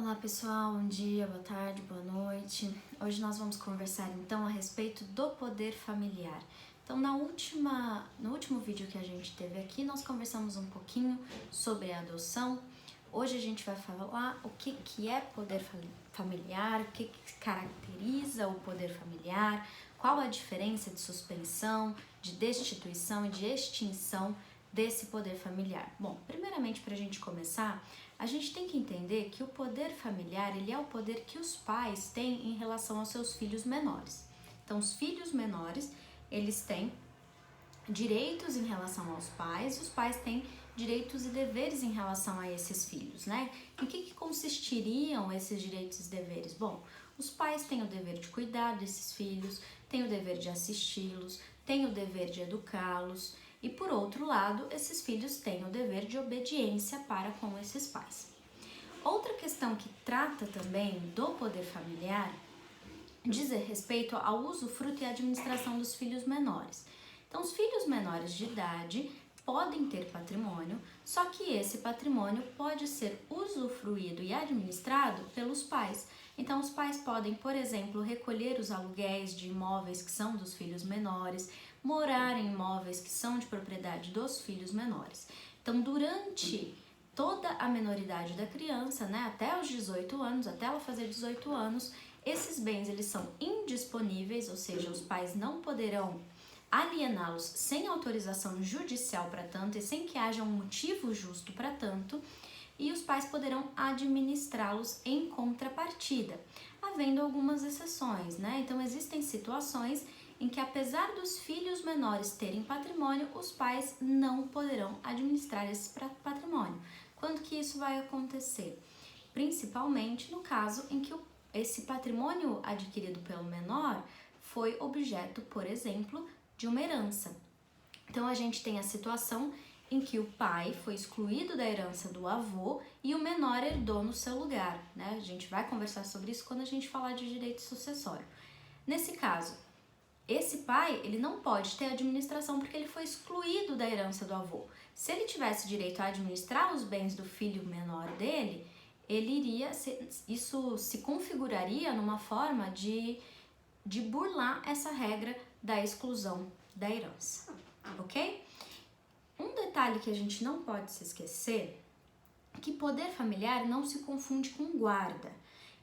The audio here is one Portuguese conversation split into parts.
Olá pessoal, bom dia, boa tarde, boa noite. Hoje nós vamos conversar então a respeito do poder familiar. Então no último vídeo que a gente teve aqui, nós conversamos um pouquinho sobre a adoção. Hoje a gente vai falar o que é poder familiar, o que caracteriza o poder familiar, qual a diferença de suspensão, de destituição e de extinção desse poder familiar. Bom, primeiramente, para a gente começar, a gente tem que entender que o poder familiar, ele é o poder que os pais têm em relação aos seus filhos menores. Então, os filhos menores, eles têm direitos em relação aos pais, e os pais têm direitos e deveres em relação a esses filhos, né? Em que consistiriam esses direitos e deveres? Bom, os pais têm o dever de cuidar desses filhos, têm o dever de assisti-los, têm o dever de educá-los, e por outro lado, esses filhos têm o dever de obediência para com esses pais. Outra questão que trata também do poder familiar diz respeito ao usufruto e administração dos filhos menores. Então, os filhos menores de idade podem ter patrimônio, só que esse patrimônio pode ser usufruído e administrado pelos pais. Então, os pais podem, por exemplo, recolher os aluguéis de imóveis que são dos filhos menores, morar em imóveis que são de propriedade dos filhos menores. Então, durante toda a menoridade da criança, né, até os 18 anos, até ela fazer 18 anos, esses bens eles são indisponíveis, ou seja, os pais não poderão aliená-los sem autorização judicial para tanto e sem que haja um motivo justo para tanto, e os pais poderão administrá-los em contrapartida, havendo algumas exceções, né? Então existem situações em que, apesar dos filhos menores terem patrimônio, os pais não poderão administrar esse patrimônio. Quando que isso vai acontecer? Principalmente no caso em que esse patrimônio adquirido pelo menor foi objeto, por exemplo, de uma herança. Então a gente tem a situação em que o pai foi excluído da herança do avô e o menor herdou no seu lugar, né? A gente vai conversar sobre isso quando a gente falar de direito sucessório. Nesse caso, esse pai, ele não pode ter administração porque ele foi excluído da herança do avô. Se ele tivesse direito a administrar os bens do filho menor dele, isso se configuraria numa forma de burlar essa regra da exclusão da herança, ok? Um detalhe que a gente não pode se esquecer é que poder familiar não se confunde com guarda.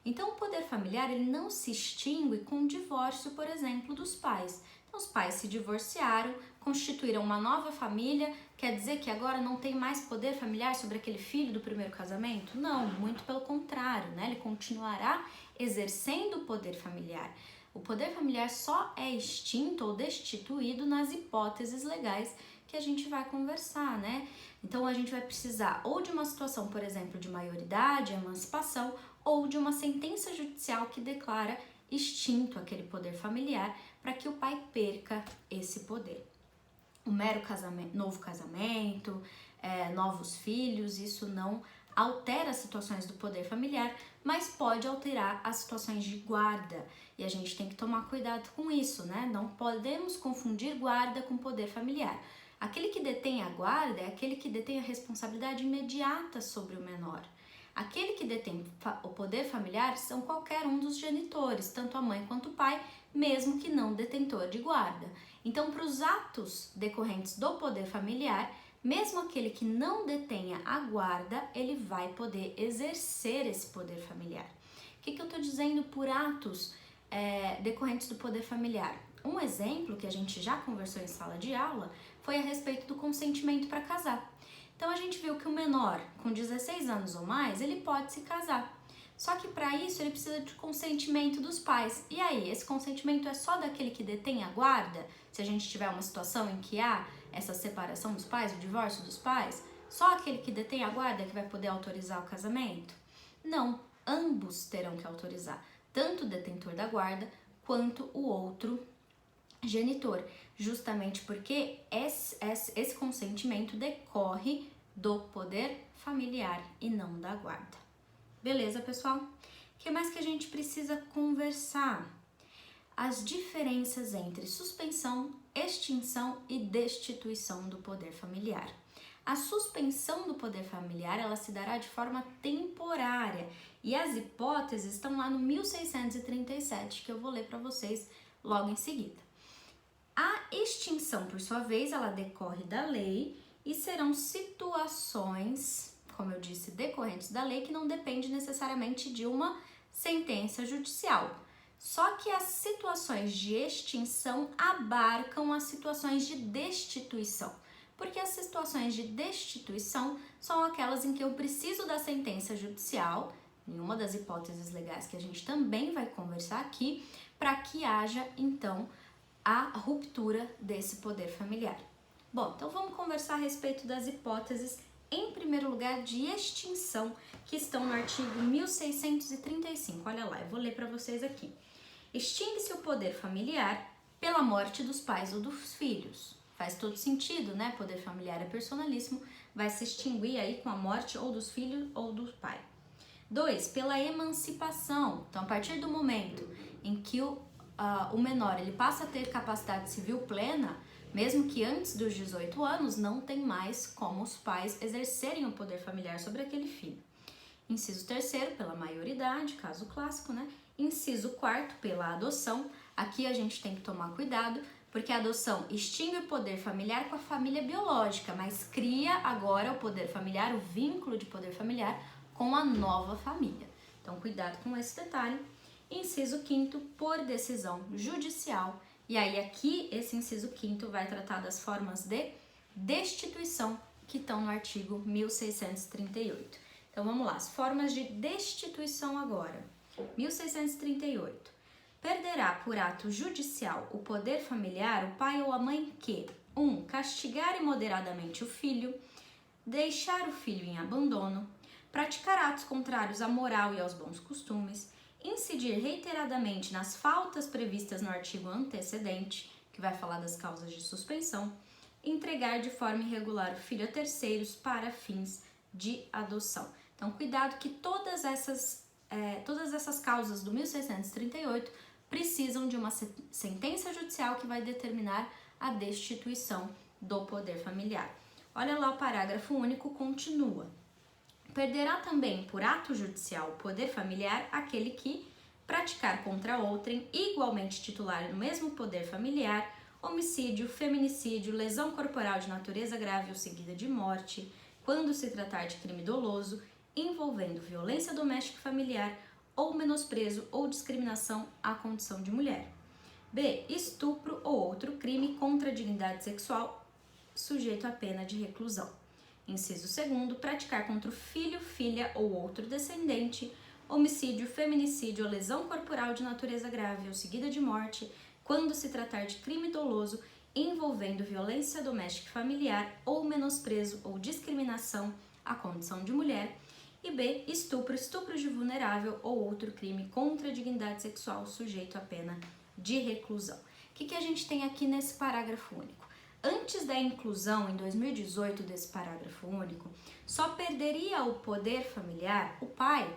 Então, o poder familiar ele não se extingue com o divórcio, por exemplo, dos pais. Então, os pais se divorciaram, constituíram uma nova família, quer dizer que agora não tem mais poder familiar sobre aquele filho do primeiro casamento? Não, muito pelo contrário, né? Ele continuará exercendo o poder familiar. O poder familiar só é extinto ou destituído nas hipóteses legais que a gente vai conversar, né? Então a gente vai precisar ou de uma situação, por exemplo, de maioridade, emancipação, ou de uma sentença judicial que declara extinto aquele poder familiar para que o pai perca esse poder. O mero novo casamento, novos filhos, isso não altera as situações do poder familiar, mas pode alterar as situações de guarda. E a gente tem que tomar cuidado com isso, né? Não podemos confundir guarda com poder familiar. Aquele que detém a guarda é aquele que detém a responsabilidade imediata sobre o menor. Aquele que detém o poder familiar são qualquer um dos genitores, tanto a mãe quanto o pai, mesmo que não detentor de guarda. Então, para os atos decorrentes do poder familiar, mesmo aquele que não detenha a guarda, ele vai poder exercer esse poder familiar. O que eu estou dizendo por atos decorrentes do poder familiar? Um exemplo que a gente já conversou em sala de aula foi a respeito do consentimento para casar. Então a gente viu que o menor, com 16 anos ou mais, ele pode se casar. Só que para isso ele precisa de consentimento dos pais. E aí, esse consentimento é só daquele que detém a guarda? Se a gente tiver uma situação em que há essa separação dos pais, o divórcio dos pais, só aquele que detém a guarda que vai poder autorizar o casamento? Não, ambos terão que autorizar, tanto o detentor da guarda quanto o outro genitor, justamente porque esse consentimento decorre do poder familiar e não da guarda. Beleza, pessoal? O que mais que a gente precisa conversar? As diferenças entre suspensão, extinção e destituição do poder familiar. A suspensão do poder familiar, ela se dará de forma temporária e as hipóteses estão lá no 1637, que eu vou ler para vocês logo em seguida. A extinção, por sua vez, ela decorre da lei e serão situações, como eu disse, decorrentes da lei que não depende necessariamente de uma sentença judicial. Só que as situações de extinção abarcam as situações de destituição, porque as situações de destituição são aquelas em que eu preciso da sentença judicial, em uma das hipóteses legais que a gente também vai conversar aqui, para que haja, então, a ruptura desse poder familiar. Bom, então vamos conversar a respeito das hipóteses, em primeiro lugar, de extinção, que estão no artigo 1635. Olha lá, eu vou ler para vocês aqui. Extingue-se o poder familiar pela morte dos pais ou dos filhos. Faz todo sentido, né? Poder familiar é personalíssimo, vai se extinguir aí com a morte ou dos filhos ou do pai. 2, pela emancipação. Então, a partir do momento em que o menor ele passa a ter capacidade civil plena, mesmo que antes dos 18 anos, não tem mais como os pais exercerem o poder familiar sobre aquele filho. Inciso 3º, pela maioridade, caso clássico, né? Inciso 4º, pela adoção. Aqui a gente tem que tomar cuidado, porque a adoção extingue o poder familiar com a família biológica, mas cria agora o poder familiar, o vínculo de poder familiar com a nova família. Então, cuidado com esse detalhe. Inciso 5º, por decisão judicial. E aí aqui, esse inciso 5º vai tratar das formas de destituição que estão no artigo 1638. Então, vamos lá, as formas de destituição agora. 1638. Perderá por ato judicial o poder familiar o pai ou a mãe que 1. Castigar imoderadamente o filho, deixar o filho em abandono, praticar atos contrários à moral e aos bons costumes, incidir reiteradamente nas faltas previstas no artigo antecedente, que vai falar das causas de suspensão, entregar de forma irregular o filho a terceiros para fins de adoção. Então, cuidado que todas essas causas do 1638 precisam de uma sentença judicial que vai determinar a destituição do poder familiar. Olha lá, o parágrafo único continua. Perderá também por ato judicial o poder familiar aquele que praticar contra outrem, igualmente titular no mesmo poder familiar, homicídio, feminicídio, lesão corporal de natureza grave ou seguida de morte, quando se tratar de crime doloso, envolvendo violência doméstica e familiar ou menosprezo ou discriminação à condição de mulher. B. Estupro ou outro crime contra a dignidade sexual, sujeito à pena de reclusão. Inciso 2º, praticar contra o filho, filha ou outro descendente, homicídio, feminicídio ou lesão corporal de natureza grave ou seguida de morte, quando se tratar de crime doloso envolvendo violência doméstica e familiar ou menosprezo ou discriminação à condição de mulher. E B, estupro, estupro de vulnerável ou outro crime contra a dignidade sexual sujeito à pena de reclusão. O que a gente tem aqui nesse parágrafo único? Antes da inclusão em 2018 desse parágrafo único, só perderia o poder familiar o pai,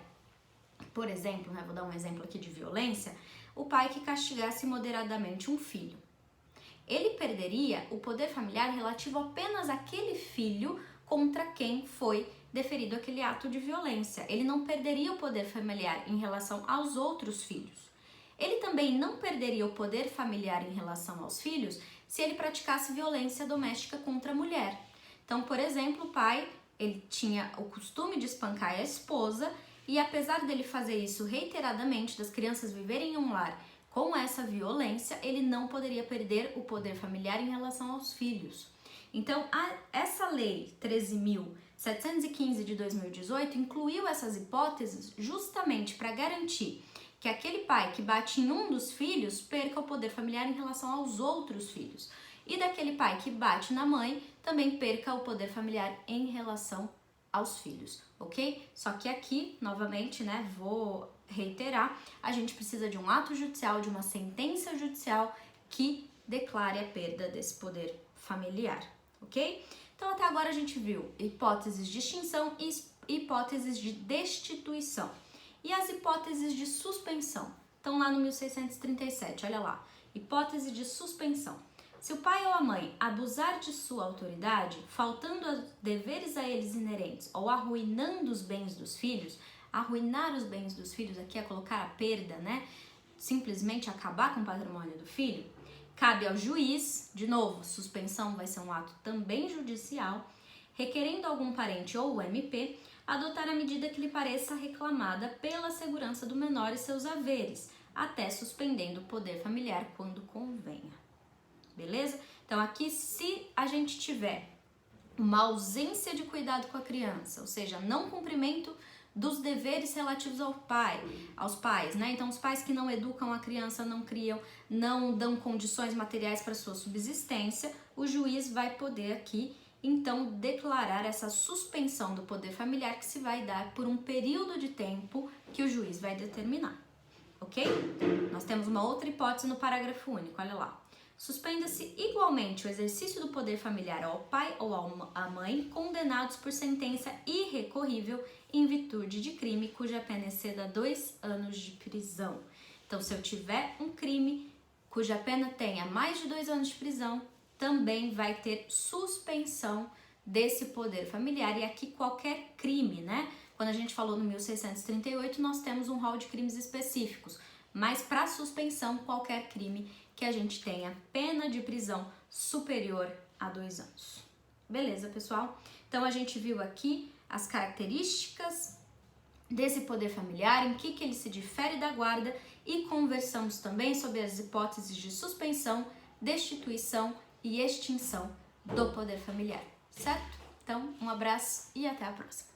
por exemplo, vou dar um exemplo aqui de violência, o pai que castigasse moderadamente um filho. Ele perderia o poder familiar relativo apenas àquele filho contra quem foi deferido aquele ato de violência. Ele não perderia o poder familiar em relação aos outros filhos. Ele também não perderia o poder familiar em relação aos filhos se ele praticasse violência doméstica contra a mulher. Então, por exemplo, o pai, ele tinha o costume de espancar a esposa e apesar dele fazer isso reiteradamente, das crianças viverem em um lar com essa violência, ele não poderia perder o poder familiar em relação aos filhos. Então, essa lei 13.715 de 2018 incluiu essas hipóteses justamente para garantir que aquele pai que bate em um dos filhos perca o poder familiar em relação aos outros filhos. E daquele pai que bate na mãe também perca o poder familiar em relação aos filhos, ok? Só que aqui, novamente, vou reiterar, a gente precisa de um ato judicial, de uma sentença judicial que declare a perda desse poder familiar, ok? Então, até agora a gente viu hipóteses de extinção e hipóteses de destituição. E as hipóteses de suspensão? Estão lá no 1637, olha lá. Hipótese de suspensão. Se o pai ou a mãe abusar de sua autoridade, faltando aos deveres a eles inerentes ou arruinando os bens dos filhos, arruinar os bens dos filhos aqui é colocar a perda, né? Simplesmente acabar com o patrimônio do filho, cabe ao juiz, de novo, suspensão vai ser um ato também judicial, requerendo algum parente ou o MP, adotar a medida que lhe pareça reclamada pela segurança do menor e seus haveres, até suspendendo o poder familiar quando convenha. Beleza? Então aqui, se a gente tiver uma ausência de cuidado com a criança, ou seja, não cumprimento dos deveres relativos aos pais, né? Então, os pais que não educam a criança, não criam, não dão condições materiais para sua subsistência, o juiz vai poder aqui, então, declarar essa suspensão do poder familiar que se vai dar por um período de tempo que o juiz vai determinar, ok? Nós temos uma outra hipótese no parágrafo único, olha lá. Suspenda-se igualmente o exercício do poder familiar ao pai ou à mãe condenados por sentença irrecorrível em virtude de crime cuja pena exceda 2 anos de prisão. Então, se eu tiver um crime cuja pena tenha mais de 2 anos de prisão, também vai ter suspensão desse poder familiar. E aqui qualquer crime, né? Quando a gente falou no 1638, nós temos um rol de crimes específicos. Mas para suspensão, qualquer crime que a gente tenha pena de prisão superior a 2 anos. Beleza, pessoal? Então, a gente viu aqui as características desse poder familiar, em que ele se difere da guarda e conversamos também sobre as hipóteses de suspensão, destituição e extinção do poder familiar, certo? Então, um abraço e até a próxima!